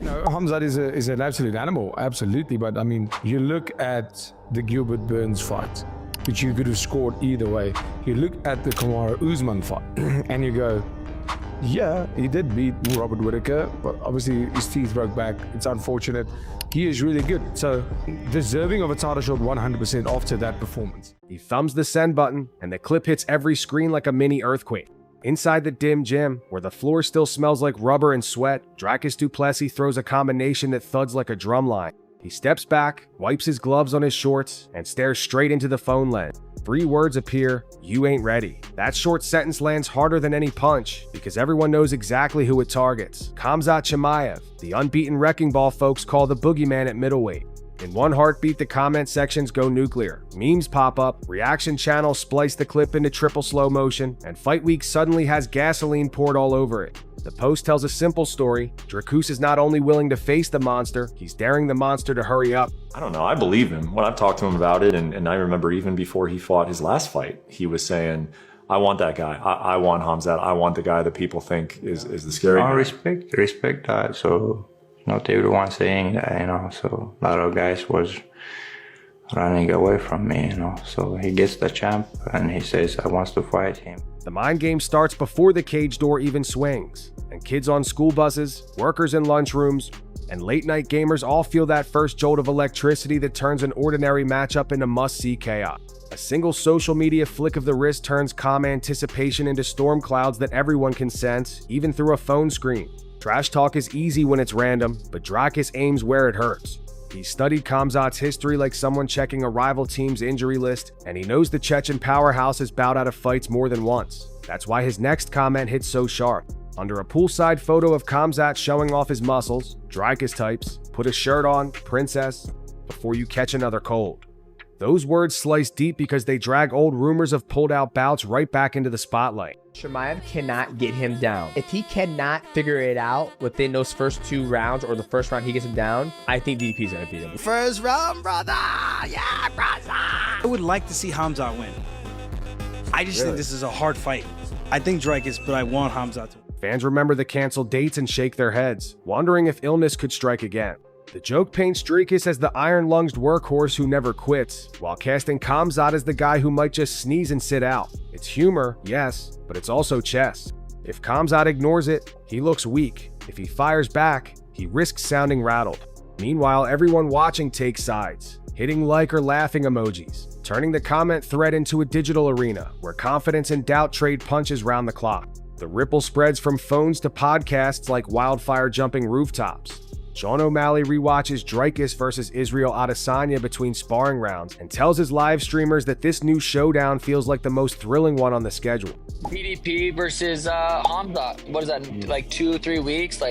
No, Khamzat is an absolute animal, absolutely. But I mean, you look at the Gilbert Burns fight, which you could have scored either way. You look at the Kamaru Usman fight, and you go, yeah, he did beat Robert Whittaker, but obviously his teeth broke back. It's unfortunate. He is really good, so deserving of a title shot 100% after that performance. He thumbs the send button, and the clip hits every screen like a mini earthquake. Inside the dim gym, where the floor still smells like rubber and sweat, Dricus Du Plessis throws a combination that thuds like a drum line. He steps back, wipes his gloves on his shorts, and stares straight into the phone lens. 3 words appear: "You ain't ready." That short sentence lands harder than any punch, because everyone knows exactly who it targets. Khamzat Chimaev, the unbeaten wrecking ball folks call the boogeyman at middleweight. In one heartbeat, the comment sections go nuclear. Memes pop up, reaction channels splice the clip into triple slow motion, and Fight Week suddenly has gasoline poured all over it. The post tells a simple story. Dricus is not only willing to face the monster, he's daring the monster to hurry up. I don't know, I believe him. When I've talked to him about it, and I remember even before he fought his last fight, he was saying, I want that guy. I want Khamzat. I want the guy that people think is the scary guy. Respect that. So not everyone saying that, so a lot of guys was running away from me, so he gets the champ and he says I wants to fight him. The mind game starts before the cage door even swings, and kids on school buses, workers in lunchrooms, and late night gamers all feel that first jolt of electricity that turns an ordinary matchup into must-see chaos. A single social media flick of the wrist turns calm anticipation into storm clouds that everyone can sense, even through a phone screen. Trash talk is easy when it's random, but Dricus aims where it hurts. He studied Khamzat's history like someone checking a rival team's injury list, and he knows the Chechen powerhouse has bowed out of fights more than once. That's why his next comment hits so sharp. Under a poolside photo of Khamzat showing off his muscles, Dricus types, "Put a shirt on, princess, before you catch another cold." Those words slice deep because they drag old rumors of pulled-out bouts right back into the spotlight. Chimaev cannot get him down. If he cannot figure it out within those first 2 rounds, or the first round he gets him down, I think DDP is going to beat him. First round, brother! Yeah, brother! I would like to see Khamzat win. I just think this is a hard fight. I think Dricus, but I want Khamzat to win. Fans remember the canceled dates and shake their heads, wondering if illness could strike again. The joke paints Dricus as the iron-lunged workhorse who never quits, while casting Khamzat as the guy who might just sneeze and sit out. It's humor, yes, but it's also chess. If Khamzat ignores it, he looks weak. If he fires back, he risks sounding rattled. Meanwhile, everyone watching takes sides, hitting like or laughing emojis, turning the comment thread into a digital arena where confidence and doubt trade punches round the clock. The ripple spreads from phones to podcasts like wildfire jumping rooftops. Sean O'Malley rewatches Dricus versus Israel Adesanya between sparring rounds and tells his live streamers that this new showdown feels like the most thrilling one on the schedule. DDP versus Khamzat. What is that, like 2-3 weeks?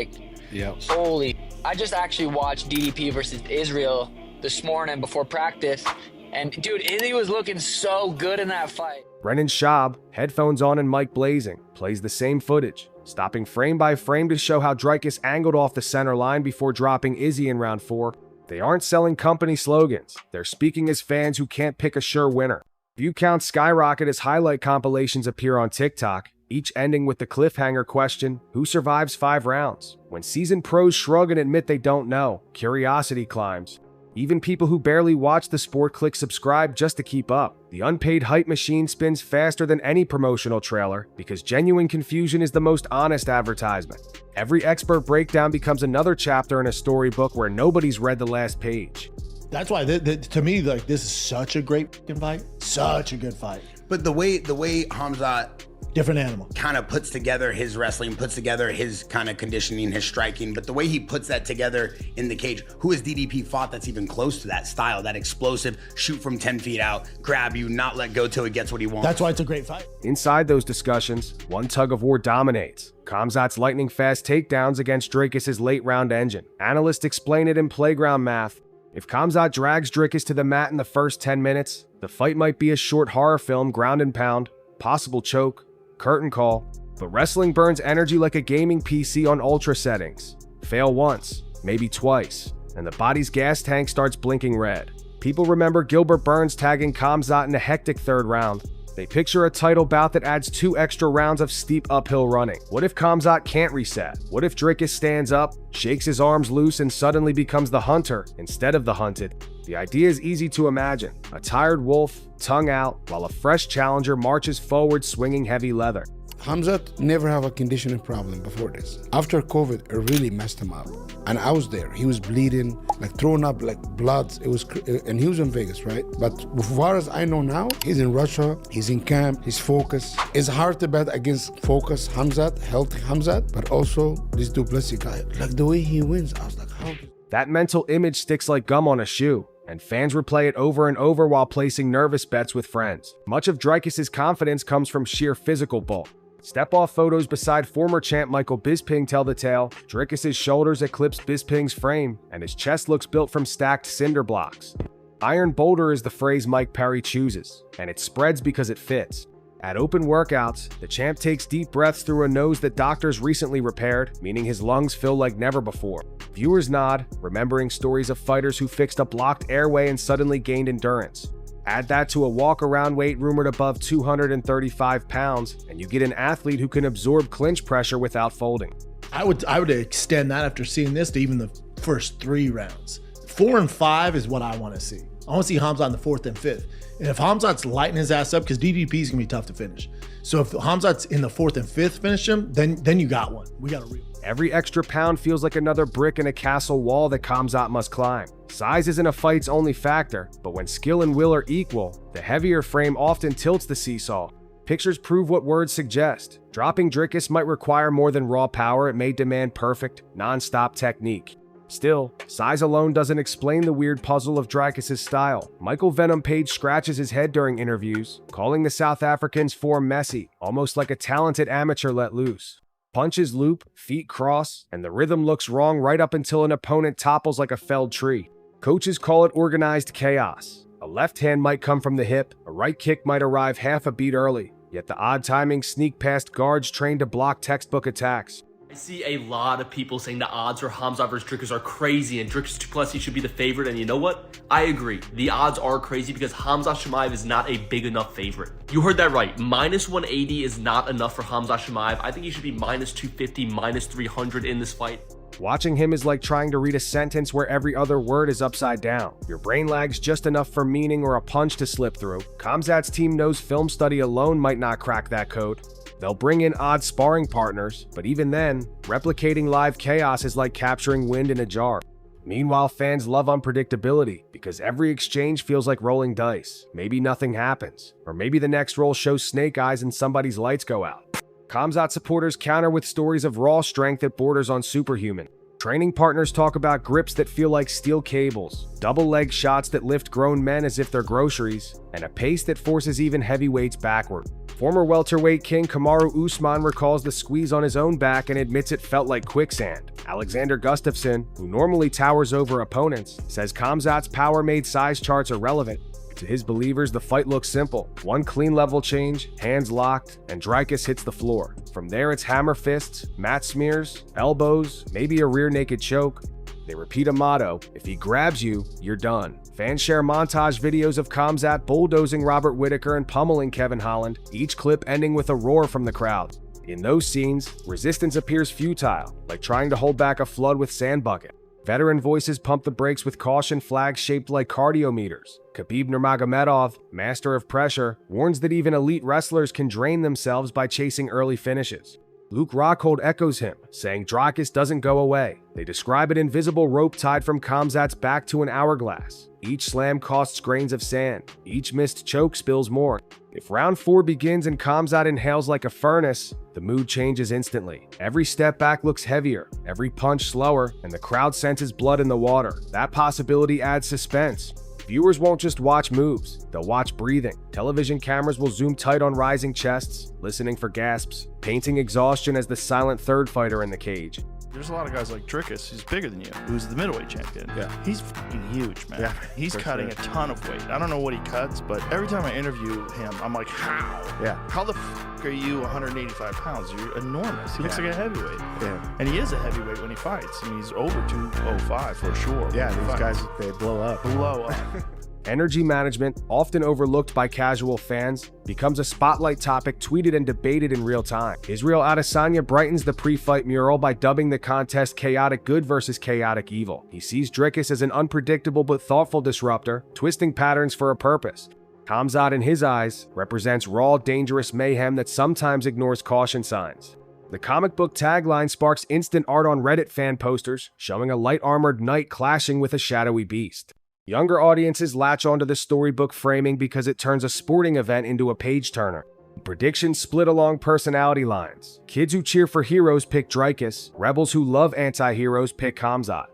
Yep. Holy. I just actually watched DDP versus Israel this morning before practice. And dude, Izzy was looking so good in that fight. Brennan Schaub, headphones on and mic blazing, plays the same footage, stopping frame by frame to show how Dricus angled off the center line before dropping Izzy in round 4. They aren't selling company slogans. They're speaking as fans who can't pick a sure winner. View counts skyrocket as highlight compilations appear on TikTok, each ending with the cliffhanger question, who survives 5 rounds? When seasoned pros shrug and admit they don't know, curiosity climbs. Even people who barely watch the sport click subscribe just to keep up. The unpaid hype machine spins faster than any promotional trailer because genuine confusion is the most honest advertisement. Every expert breakdown becomes another chapter in a storybook where nobody's read the last page. That's why, to me, this is such a great fight. Such a good fight. But the way Khamzat different animal kind of puts together his wrestling, puts together his kind of conditioning, his striking, but the way he puts that together in the cage, who has DDP fought that's even close to that style, that explosive, shoot from 10 feet out, grab you, not let go till he gets what he wants? That's why it's a great fight. Inside those discussions, one tug of war dominates. Khamzat's lightning-fast takedowns against Dricus' late-round engine. Analysts explain it in playground math. If Khamzat drags Dricus to the mat in the first 10 minutes, the fight might be a short horror film, ground and pound, possible choke, curtain call, but wrestling burns energy like a gaming PC on ultra settings. Fail once, maybe twice, and the body's gas tank starts blinking red. People remember Gilbert Burns tagging Khamzat in a hectic 3rd round. They picture a title bout that adds 2 extra rounds of steep uphill running. What if Khamzat can't reset? What if Dricus stands up, shakes his arms loose, and suddenly becomes the hunter instead of the hunted? The idea is easy to imagine. A tired wolf, tongue out, while a fresh challenger marches forward swinging heavy leather. Khamzat never have a conditioning problem before this. After COVID, it really messed him up. And I was there. He was bleeding, like throwing up like blood. And he was in Vegas, right? But as far as I know now, he's in Russia, he's in camp, he's focused. It's hard to bet against focused Khamzat, healthy Khamzat, but also this Du Plessis guy. Like the way he wins, I was like, how? That mental image sticks like gum on a shoe, and fans replay it over and over while placing nervous bets with friends. Much of Dricus' confidence comes from sheer physical bulk. Step-off photos beside former champ Michael Bisping tell the tale. Dricus' shoulders eclipse Bisping's frame, and his chest looks built from stacked cinder blocks. Iron Boulder is the phrase Mike Perry chooses, and it spreads because it fits. At open workouts, the champ takes deep breaths through a nose that doctors recently repaired, meaning his lungs fill like never before. Viewers nod, remembering stories of fighters who fixed a blocked airway and suddenly gained endurance. Add that to a walk-around weight rumored above 235 pounds, and you get an athlete who can absorb clinch pressure without folding. I would extend that after seeing this to even the first 3 rounds. 4 and 5 is what I want to see. I want to see Khamzat in the 4th and 5th. And if Khamzat's lighting his ass up, because DDP is going to be tough to finish. So if Khamzat's in the 4th and 5th finish him, then you got one. We got a real. Every extra pound feels like another brick in a castle wall that Khamzat must climb. Size isn't a fight's only factor, but when skill and will are equal, the heavier frame often tilts the seesaw. Pictures prove what words suggest. Dropping Dricus might require more than raw power, it may demand perfect, non-stop technique. Still, size alone doesn't explain the weird puzzle of Dricus' style. Michael Venom Page scratches his head during interviews, calling the South African's form messy, almost like a talented amateur let loose. Punches loop, feet cross, and the rhythm looks wrong right up until an opponent topples like a felled tree. Coaches call it organized chaos. A left hand might come from the hip, a right kick might arrive half a beat early, yet the odd timing sneak past guards trained to block textbook attacks. I see a lot of people saying the odds for Khamzat versus Dricus are crazy and Dricus Du Plessis should be the favorite, and you know what? I agree. The odds are crazy because Khamzat Chimaev is not a big enough favorite. You heard that right. Minus 180 is not enough for Khamzat Chimaev. I think he should be minus 250, minus 300 in this fight. Watching him is like trying to read a sentence where every other word is upside down. Your brain lags just enough for meaning or a punch to slip through. Khamzat's team knows film study alone might not crack that code. They'll bring in odd sparring partners, but even then, replicating live chaos is like capturing wind in a jar. Meanwhile, fans love unpredictability because every exchange feels like rolling dice. Maybe nothing happens, or maybe the next roll shows snake eyes and somebody's lights go out. Khamzat supporters counter with stories of raw strength that borders on superhuman. Training partners talk about grips that feel like steel cables, double-leg shots that lift grown men as if they're groceries, and a pace that forces even heavyweights backward. Former welterweight king Kamaru Usman recalls the squeeze on his own back and admits it felt like quicksand. Alexander Gustafsson, who normally towers over opponents, says Khamzat's power made size charts irrelevant. To his believers, the fight looks simple. One clean level change, hands locked, and Dricus hits the floor. From there, it's hammer fists, mat smears, elbows, maybe a rear naked choke. They repeat a motto: if he grabs you, you're done. Fans share montage videos of Khamzat bulldozing Robert Whittaker and pummeling Kevin Holland, each clip ending with a roar from the crowd. In those scenes, resistance appears futile, like trying to hold back a flood with sand bucket. Veteran voices pump the brakes with caution flags shaped like cardiometers. Khabib Nurmagomedov, master of pressure, warns that even elite wrestlers can drain themselves by chasing early finishes. Luke Rockhold echoes him, saying Dricus doesn't go away. They describe an invisible rope tied from Khamzat's back to an hourglass. Each slam costs grains of sand. Each missed choke spills more. If round 4 begins and Khamzat inhales like a furnace, the mood changes instantly. Every step back looks heavier, every punch slower, and the crowd senses blood in the water. That possibility adds suspense. Viewers won't just watch moves, they'll watch breathing. Television cameras will zoom tight on rising chests, listening for gasps, painting exhaustion as the silent third fighter in the cage. There's a lot of guys like Dricus, who's bigger than you, who's the middoweight champion. Yeah. He's fucking huge, man. Yeah, he's cutting a ton of weight. I don't know what he cuts, but every time I interview him, I'm like, how? Yeah. How the f are you 185 pounds? You're enormous. He looks like a heavyweight. Yeah. And he is a heavyweight when he fights. I mean, he's over 205 for sure. Yeah, these guys, they blow up. Blow up. Energy management, often overlooked by casual fans, becomes a spotlight topic tweeted and debated in real time. Israel Adesanya brightens the pre-fight mural by dubbing the contest chaotic good versus chaotic evil. He sees Dricus as an unpredictable but thoughtful disruptor, twisting patterns for a purpose. Khamzat, in his eyes, represents raw, dangerous mayhem that sometimes ignores caution signs. The comic book tagline sparks instant art on Reddit fan posters, showing a light-armored knight clashing with a shadowy beast. Younger audiences latch onto the storybook framing because it turns a sporting event into a page-turner. Predictions split along personality lines. Kids who cheer for heroes pick Dricus, rebels who love anti-heroes pick Khamzat.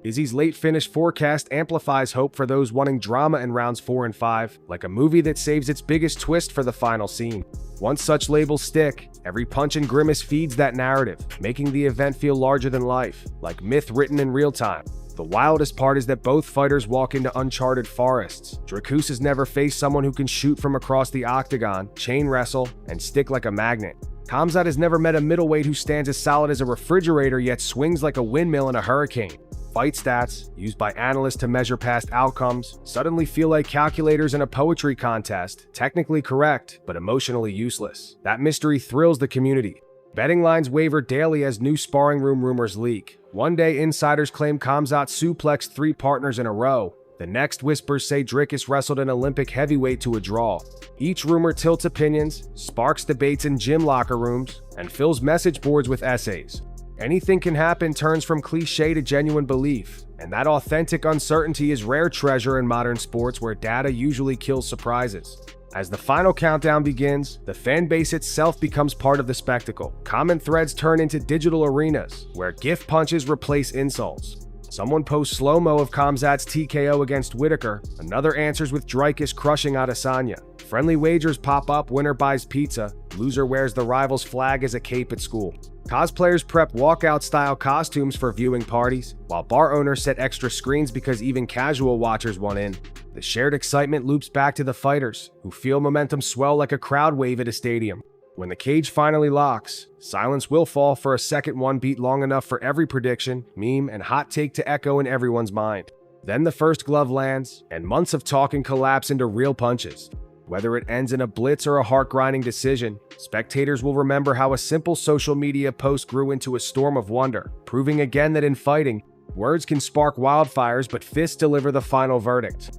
Izzy's late finish forecast amplifies hope for those wanting drama in rounds 4 and 5, like a movie that saves its biggest twist for the final scene. Once such labels stick, every punch and grimace feeds that narrative, making the event feel larger than life, like myth written in real time. The wildest part is that both fighters walk into uncharted forests. Dricus has never faced someone who can shoot from across the octagon, chain wrestle, and stick like a magnet. Khamzat has never met a middleweight who stands as solid as a refrigerator yet swings like a windmill in a hurricane. Fight stats, used by analysts to measure past outcomes, suddenly feel like calculators in a poetry contest, technically correct, but emotionally useless. That mystery thrills the community. Betting lines waver daily as new sparring room rumors leak. One day, insiders claim Khamzat suplexed 3 partners in a row. The next, whispers say Dricus wrestled an Olympic heavyweight to a draw. Each rumor tilts opinions, sparks debates in gym locker rooms, and fills message boards with essays. Anything can happen turns from cliche to genuine belief, and that authentic uncertainty is rare treasure in modern sports where data usually kills surprises. As the final countdown begins, the fan base itself becomes part of the spectacle. Comment threads turn into digital arenas, where GIF punches replace insults. Someone posts slow-mo of Khamzat's TKO against Whitaker, another answers with Dricus crushing Adesanya. Friendly wagers pop up, winner buys pizza, loser wears the rival's flag as a cape at school. Cosplayers prep walkout-style costumes for viewing parties, while bar owners set extra screens because even casual watchers want in. The shared excitement loops back to the fighters, who feel momentum swell like a crowd wave at a stadium. When the cage finally locks, silence will fall for a second one beat long enough for every prediction, meme, and hot take to echo in everyone's mind. Then the first glove lands, and months of talking collapse into real punches. Whether it ends in a blitz or a heart-grinding decision, spectators will remember how a simple social media post grew into a storm of wonder, proving again that in fighting, words can spark wildfires but fists deliver the final verdict.